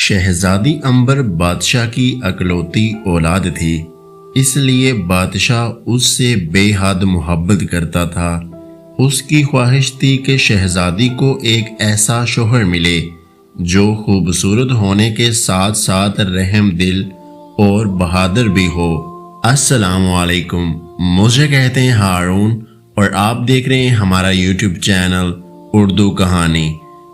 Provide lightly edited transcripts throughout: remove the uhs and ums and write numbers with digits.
شہزادی امبر بادشاہ کی اکلوتی اولاد تھی، اس لیے بادشاہ اس سے بے حد محبت کرتا تھا۔ اس کی خواہش تھی کہ شہزادی کو ایک ایسا شوہر ملے جو خوبصورت ہونے کے ساتھ ساتھ رحم دل اور بہادر بھی ہو۔ السلام علیکم، مجھے کہتے ہیں ہارون اور آپ دیکھ رہے ہیں ہمارا یوٹیوب چینل اردو کہانی۔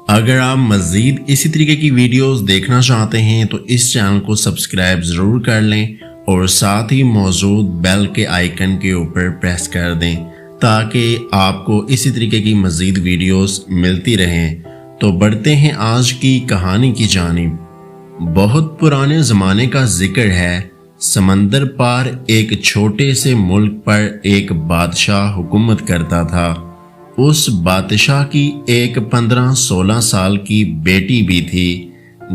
اگر آپ مزید اسی طریقے کی ویڈیوز دیکھنا چاہتے ہیں تو اس چینل کو سبسکرائب ضرور کر لیں اور ساتھ ہی موجود بیل کے آئیکن کے اوپر پریس کر دیں تاکہ آپ کو اسی طریقے کی مزید ویڈیوز ملتی رہیں۔ تو بڑھتے ہیں آج کی کہانی کی جانب۔ بہت پرانے زمانے کا ذکر ہے، سمندر پار ایک چھوٹے سے ملک پر ایک بادشاہ حکومت کرتا تھا۔ اس بادشاہ کی ایک 15-16 سال کی بیٹی بھی تھی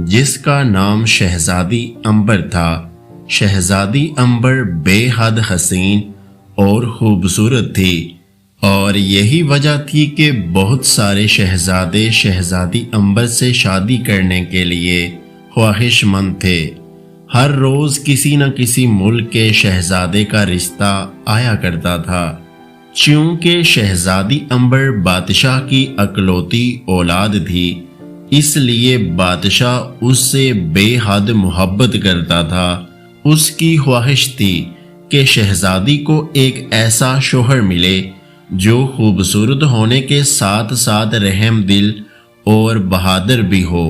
جس کا نام شہزادی امبر تھا۔ شہزادی امبر بے حد حسین اور خوبصورت تھی اور یہی وجہ تھی کہ بہت سارے شہزادے شہزادی امبر سے شادی کرنے کے لیے خواہش مند تھے۔ ہر روز کسی نہ کسی ملک کے شہزادے کا رشتہ آیا کرتا تھا۔ چونکہ شہزادی امبر بادشاہ کی اکلوتی اولاد تھی، اس لیے بادشاہ اس سے بے حد محبت کرتا تھا۔ اس کی خواہش تھی کہ شہزادی کو ایک ایسا شوہر ملے جو خوبصورت ہونے کے ساتھ ساتھ رحم دل اور بہادر بھی ہو۔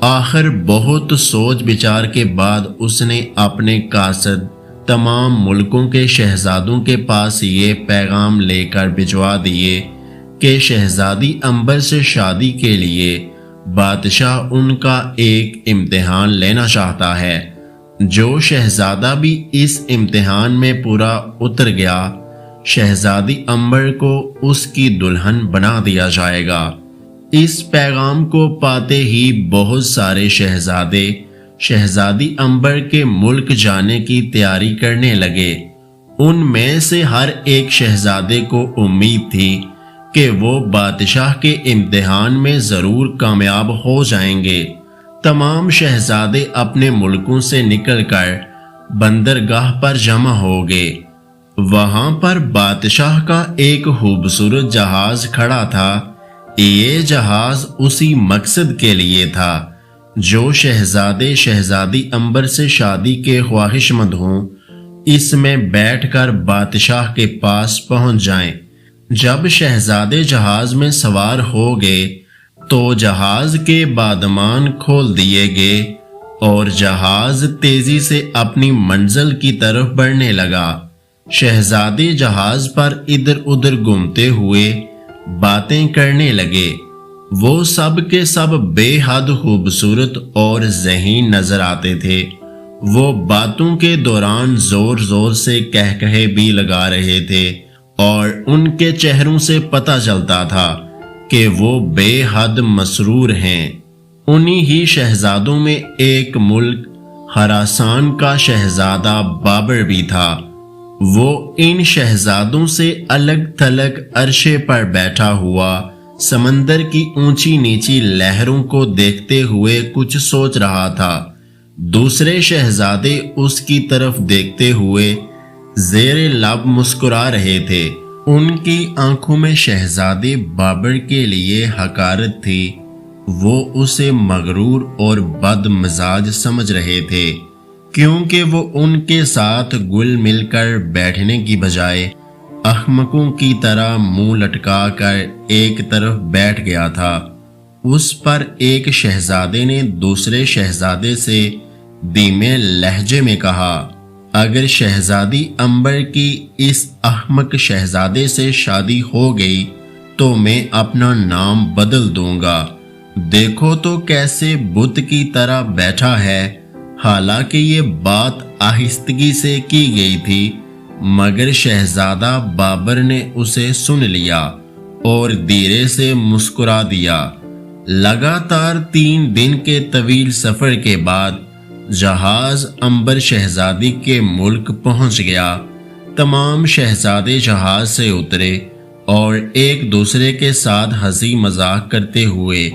آخر بہت سوچ بچار کے بعد اس نے اپنے قاصد تمام ملکوں کے شہزادوں کے پاس یہ پیغام لے کر بھجوا دیے کہ شہزادی امبر سے شادی کے لیے بادشاہ ان کا ایک امتحان لینا چاہتا ہے۔ جو شہزادہ بھی اس امتحان میں پورا اتر گیا، شہزادی امبر کو اس کی دلہن بنا دیا جائے گا۔ اس پیغام کو پاتے ہی بہت سارے شہزادے شہزادی امبر کے ملک جانے کی تیاری کرنے لگے۔ ان میں سے ہر ایک شہزادے کو امید تھی کہ وہ بادشاہ کے امتحان میں ضرور کامیاب ہو جائیں گے۔ تمام شہزادے اپنے ملکوں سے نکل کر بندرگاہ پر جمع ہو گئے۔ وہاں پر بادشاہ کا ایک خوبصورت جہاز کھڑا تھا۔ یہ جہاز اسی مقصد کے لیے تھا جو شہزادے شہزادی امبر سے شادی کے خواہش مند ہوں، اس میں بیٹھ کر بادشاہ کے پاس پہنچ جائیں۔ جب شہزادے جہاز میں سوار ہو گئے تو جہاز کے بادمان کھول دیے گئے اور جہاز تیزی سے اپنی منزل کی طرف بڑھنے لگا۔ شہزادے جہاز پر ادھر ادھر گھومتے ہوئے باتیں کرنے لگے۔ وہ سب کے سب بے حد خوبصورت اور ذہین نظر آتے تھے۔ وہ باتوں کے دوران زور زور سے کہکہے بھی لگا رہے تھے اور ان کے چہروں سے پتہ چلتا تھا کہ وہ بے حد مسرور ہیں۔ انہی ہی شہزادوں میں ایک ملک خراسان کا شہزادہ بابر بھی تھا۔ وہ ان شہزادوں سے الگ تھلگ عرشے پر بیٹھا ہوا سمندر کی اونچی نیچی لہروں کو دیکھتے ہوئے کچھ سوچ رہا تھا۔ دوسرے شہزادے اس کی طرف دیکھتے ہوئے زیر لب مسکرا رہے تھے۔ ان کی آنکھوں میں شہزادے بابر کے لیے حقارت تھی۔ وہ اسے مغرور اور بد مزاج سمجھ رہے تھے کیونکہ وہ ان کے ساتھ گل مل کر بیٹھنے کی بجائے احمقوں کی طرح منہ لٹکا کر ایک طرف بیٹھ گیا تھا۔ اس پر ایک شہزادے نے دوسرے شہزادے سے دھیمے لہجے میں کہا، اگر شہزادی امبر کی اس احمق شہزادے سے شادی ہو گئی تو میں اپنا نام بدل دوں گا۔ دیکھو تو کیسے بت کی طرح بیٹھا ہے۔ حالانکہ یہ بات آہستگی سے کی گئی تھی مگر شہزادہ بابر نے اسے سن لیا اور دھیرے سے مسکرا دیا۔ لگاتار 3 دن کے طویل سفر کے بعد جہاز امبر شہزادی کے ملک پہنچ گیا۔ تمام شہزادے جہاز سے اترے اور ایک دوسرے کے ساتھ ہنسی مذاق کرتے ہوئے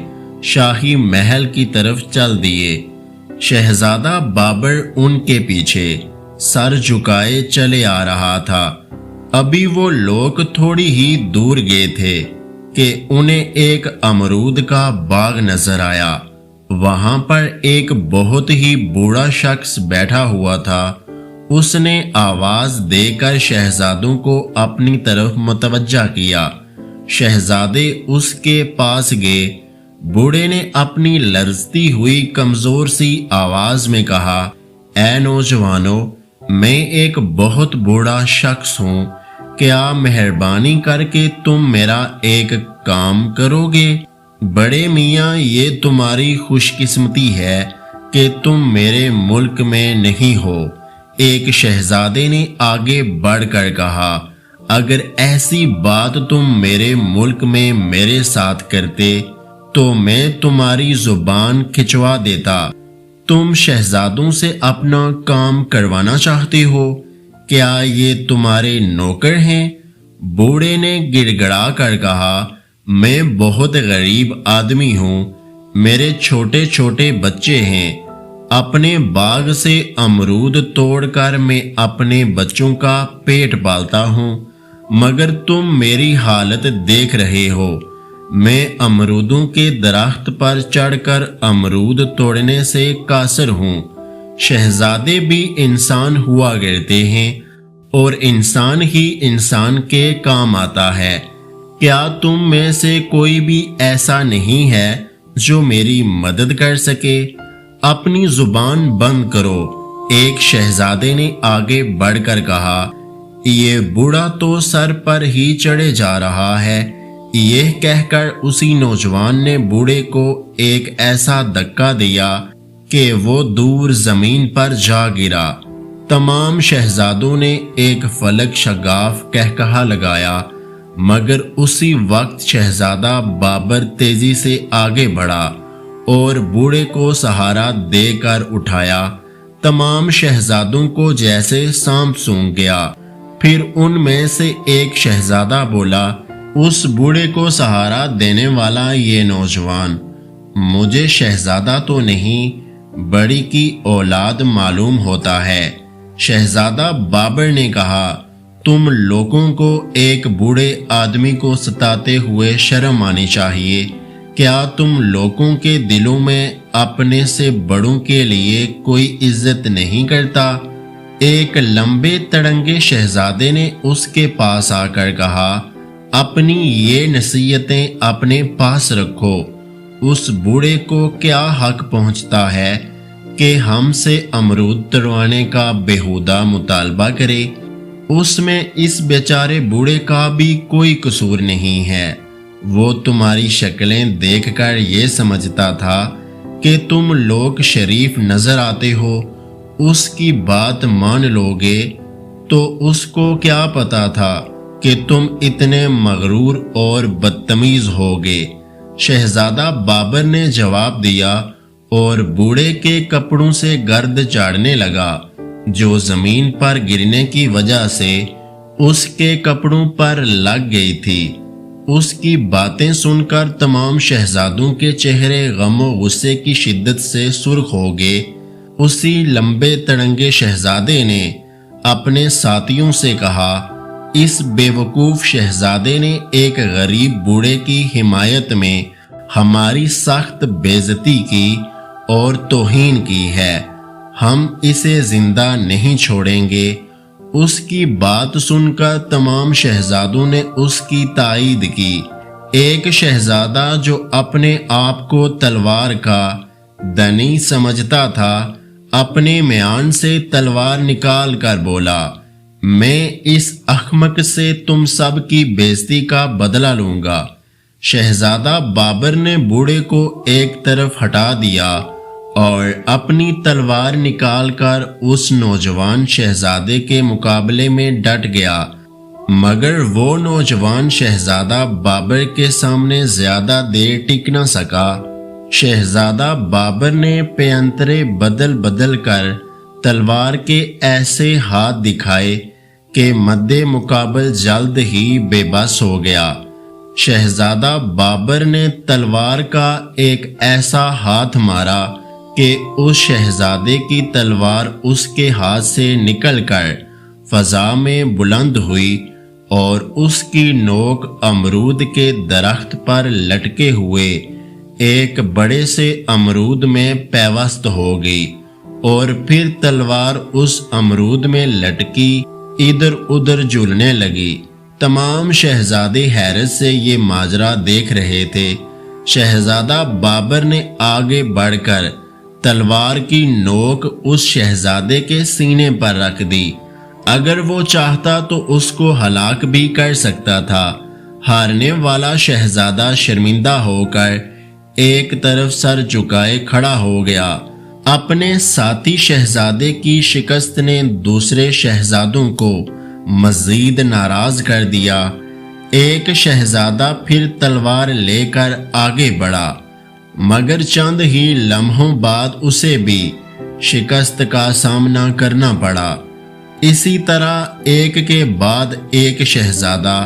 شاہی محل کی طرف چل دیے۔ شہزادہ بابر ان کے پیچھے سر جھکائے چلے آ رہا تھا۔ ابھی وہ لوگ تھوڑی ہی دور گئے تھے کہ انہیں ایک امرود کا باغ نظر آیا۔ وہاں پر ایک بہت ہی بوڑھا شخص بیٹھا ہوا تھا۔ اس نے آواز دے کر شہزادوں کو اپنی طرف متوجہ کیا۔ شہزادے اس کے پاس گئے۔ بوڑھے نے اپنی لرزتی ہوئی کمزور سی آواز میں کہا، اے نوجوانو، میں ایک بہت بوڑھا شخص ہوں، کیا مہربانی کر کے تم میرا ایک کام کرو گے؟ بڑے میاں، یہ تمہاری خوش قسمتی ہے کہ تم میرے ملک میں نہیں ہو۔ ایک شہزادے نے آگے بڑھ کر کہا، اگر ایسی بات تم میرے ملک میں میرے ساتھ کرتے تو میں تمہاری زبان کھچوا دیتا۔ تم شہزادوں سے اپنا کام کروانا چاہتے ہو؟ کیا یہ تمہارے نوکر ہیں؟ بوڑھے نے گڑ گڑا کر کہا، میں بہت غریب آدمی ہوں، میرے چھوٹے چھوٹے بچے ہیں، اپنے باغ سے امرود توڑ کر میں اپنے بچوں کا پیٹ پالتا ہوں، مگر تم میری حالت دیکھ رہے ہو، میں امرودوں کے درخت پر چڑھ کر امرود توڑنے سے قاصر ہوں۔ شہزادے بھی انسان ہوا کرتے ہیں اور انسان ہی انسان کے کام آتا ہے۔ کیا تم میں سے کوئی بھی ایسا نہیں ہے جو میری مدد کر سکے؟ اپنی زبان بند کرو۔ ایک شہزادے نے آگے بڑھ کر کہا، یہ بوڑھا تو سر پر ہی چڑھے جا رہا ہے۔ یہ کہہ کر اسی نوجوان نے بوڑھے کو ایک ایسا دھکا دیا کہ وہ دور زمین پر جا گرا۔ تمام شہزادوں نے ایک فلک شگاف قہقہا لگایا، مگر اسی وقت شہزادہ بابر تیزی سے آگے بڑھا اور بوڑھے کو سہارا دے کر اٹھایا۔ تمام شہزادوں کو جیسے سانپ سونگھ گیا۔ پھر ان میں سے ایک شہزادہ بولا، اس بوڑھے کو سہارا دینے والا یہ نوجوان مجھے شہزادہ تو نہیں، بڑی کی اولاد معلوم ہوتا ہے۔ شہزادہ بابر نے کہا، تم لوگوں کو ایک بوڑھے آدمی کو ستاتے ہوئے شرم آنی چاہیے۔ کیا تم لوگوں کے دلوں میں اپنے سے بڑوں کے لیے کوئی عزت نہیں کرتا؟ ایک لمبے تڑنگے شہزادے نے اس کے پاس آ کر کہا، اپنی یہ نصیحتیں اپنے پاس رکھو۔ اس بوڑھے کو کیا حق پہنچتا ہے کہ ہم سے امرود توڑوانے کا بیہودہ مطالبہ کرے؟ اس میں اس بیچارے بوڑھے کا بھی کوئی قصور نہیں ہے۔ وہ تمہاری شکلیں دیکھ کر یہ سمجھتا تھا کہ تم لوگ شریف نظر آتے ہو، اس کی بات مان لو گے، تو اس کو کیا پتا تھا کہ تم اتنے مغرور اور بدتمیز ہوگے۔ شہزادہ بابر نے جواب دیا اور بوڑھے کے کپڑوں سے گرد جھاڑنے لگا جو زمین پر گرنے کی وجہ سے اس کے کپڑوں پر لگ گئی تھی۔ اس کی باتیں سن کر تمام شہزادوں کے چہرے غم و غصے کی شدت سے سرخ ہو گئے۔ اسی لمبے تڑنگے شہزادے نے اپنے ساتھیوں سے کہا، اس بے وقوف شہزادے نے ایک غریب بوڑھے کی حمایت میں ہماری سخت بے عزتی کی اور توہین کی ہے، ہم اسے زندہ نہیں چھوڑیں گے۔ اس کی بات سن کر تمام شہزادوں نے اس کی تائید کی۔ ایک شہزادہ جو اپنے آپ کو تلوار کا دنی سمجھتا تھا، اپنے میان سے تلوار نکال کر بولا، میں اس احمق سے تم سب کی بے عزتی کا بدلہ لوں گا۔ شہزادہ بابر نے بوڑھے کو ایک طرف ہٹا دیا اور اپنی تلوار نکال کر اس نوجوان شہزادے کے مقابلے میں ڈٹ گیا، مگر وہ نوجوان شہزادہ بابر کے سامنے زیادہ دیر ٹک نہ سکا۔ شہزادہ بابر نے پینترے بدل بدل کر تلوار کے ایسے ہاتھ دکھائے کہ مد مقابل جلد ہی بے بس ہو گیا۔ شہزادہ بابر نے تلوار کا ایک ایسا ہاتھ مارا کہ اس شہزادے کی تلوار اس کے ہاتھ سے نکل کر فضا میں بلند ہوئی اور اس کی نوک امرود کے درخت پر لٹکے ہوئے ایک بڑے سے امرود میں پیوست ہو گئی، اور پھر تلوار اس امرود میں لٹکی ادھر ادھر جھولنے لگی۔ تمام شہزادے حیرت سے یہ ماجرا دیکھ رہے تھے۔ شہزادہ بابر نے آگے بڑھ کر تلوار کی نوک اس شہزادے کے سینے پر رکھ دی۔ اگر وہ چاہتا تو اس کو ہلاک بھی کر سکتا تھا۔ ہارنے والا شہزادہ شرمندہ ہو کر ایک طرف سر جھکائے کھڑا ہو گیا۔ اپنے ساتھی شہزادے کی شکست نے دوسرے شہزادوں کو مزید ناراض کر دیا۔ ایک شہزادہ پھر تلوار لے کر آگے بڑھا، مگر چند ہی لمحوں بعد اسے بھی شکست کا سامنا کرنا پڑا۔ اسی طرح ایک کے بعد ایک شہزادہ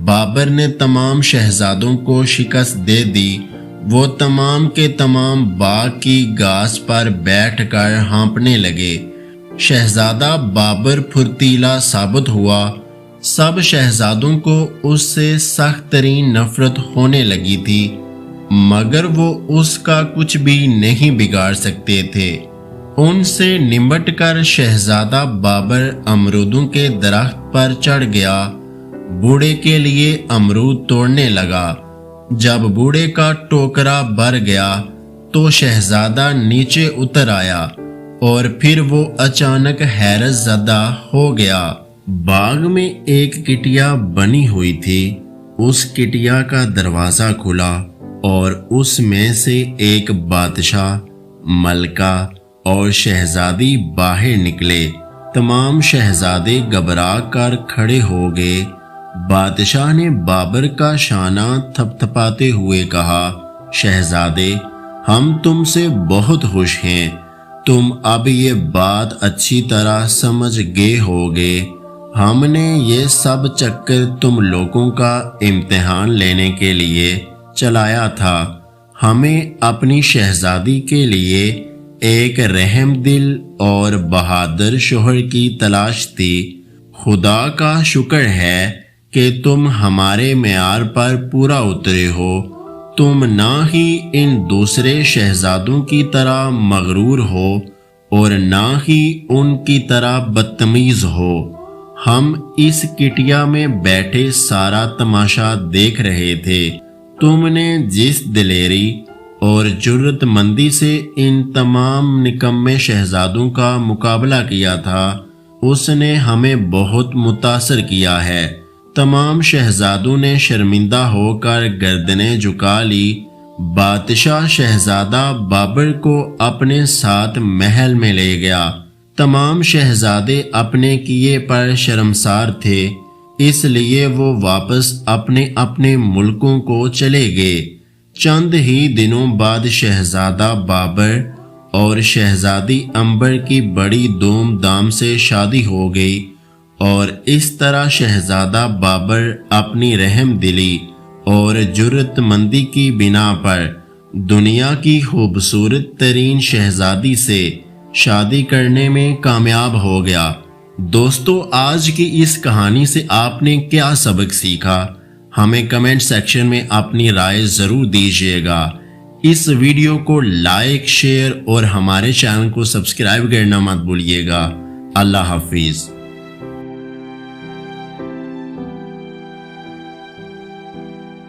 بابر نے تمام شہزادوں کو شکست دے دی۔ وہ تمام کے تمام باغ کی گھاس پر بیٹھ کر ہانپنے لگے۔ شہزادہ بابر پھرتیلا ثابت ہوا۔ سب شہزادوں کو اس سے سخت ترین نفرت ہونے لگی تھی، مگر وہ اس کا کچھ بھی نہیں بگاڑ سکتے تھے۔ ان سے نمٹ کر شہزادہ بابر امرودوں کے درخت پر چڑھ گیا۔ بوڑھے کے لیے امرود توڑنے لگا۔ جب بوڑھے کا ٹوکرا بھر گیا تو شہزادہ نیچے اتر آیا، اور پھر وہ اچانک حیرت زدہ ہو گیا۔ باغ میں ایک کٹیا بنی ہوئی تھی۔ اس کٹیا کا دروازہ کھلا اور اس میں سے ایک بادشاہ، ملکہ اور شہزادی باہر نکلے۔ تمام شہزادے گھبرا کر کھڑے ہو گئے۔ بادشاہ نے بابر کا شانہ تھپتھپاتے ہوئے کہا، شہزادے، ہم تم سے بہت خوش ہیں۔ تم اب یہ بات اچھی طرح سمجھ گئے ہوگے۔ ہم نے یہ سب چکر تم لوگوں کا امتحان لینے کے لیے چلایا تھا۔ ہمیں اپنی شہزادی کے لیے ایک رحم دل اور بہادر شوہر کی تلاش تھی۔ خدا کا شکر ہے کہ تم ہمارے معیار پر پورا اترے ہو۔ تم نہ ہی ان دوسرے شہزادوں کی طرح مغرور ہو اور نہ ہی ان کی طرح بدتمیز ہو۔ ہم اس کٹیا میں بیٹھے سارا تماشا دیکھ رہے تھے۔ تم نے جس دلیری اور جرأت مندی سے ان تمام نکمے شہزادوں کا مقابلہ کیا تھا، اس نے ہمیں بہت متاثر کیا ہے۔ تمام شہزادوں نے شرمندہ ہو کر گردنیں جھکا لی۔ بادشاہ شہزادہ بابر کو اپنے ساتھ محل میں لے گیا۔ تمام شہزادے اپنے کیے پر شرمسار تھے، اس لیے وہ واپس اپنے اپنے ملکوں کو چلے گئے۔ چند ہی دنوں بعد شہزادہ بابر اور شہزادی عنبر کی بڑی دھوم دھام سے شادی ہو گئی، اور اس طرح شہزادہ بابر اپنی رحم دلی اور جرأت مندی کی بنا پر دنیا کی خوبصورت ترین شہزادی سے شادی کرنے میں کامیاب ہو گیا۔ دوستو، آج کی اس کہانی سے آپ نے کیا سبق سیکھا؟ ہمیں کمنٹ سیکشن میں اپنی رائے ضرور دیجیے گا۔ اس ویڈیو کو لائک، شیئر اور ہمارے چینل کو سبسکرائب کرنا مت بھولیے گا۔ اللہ حافظ۔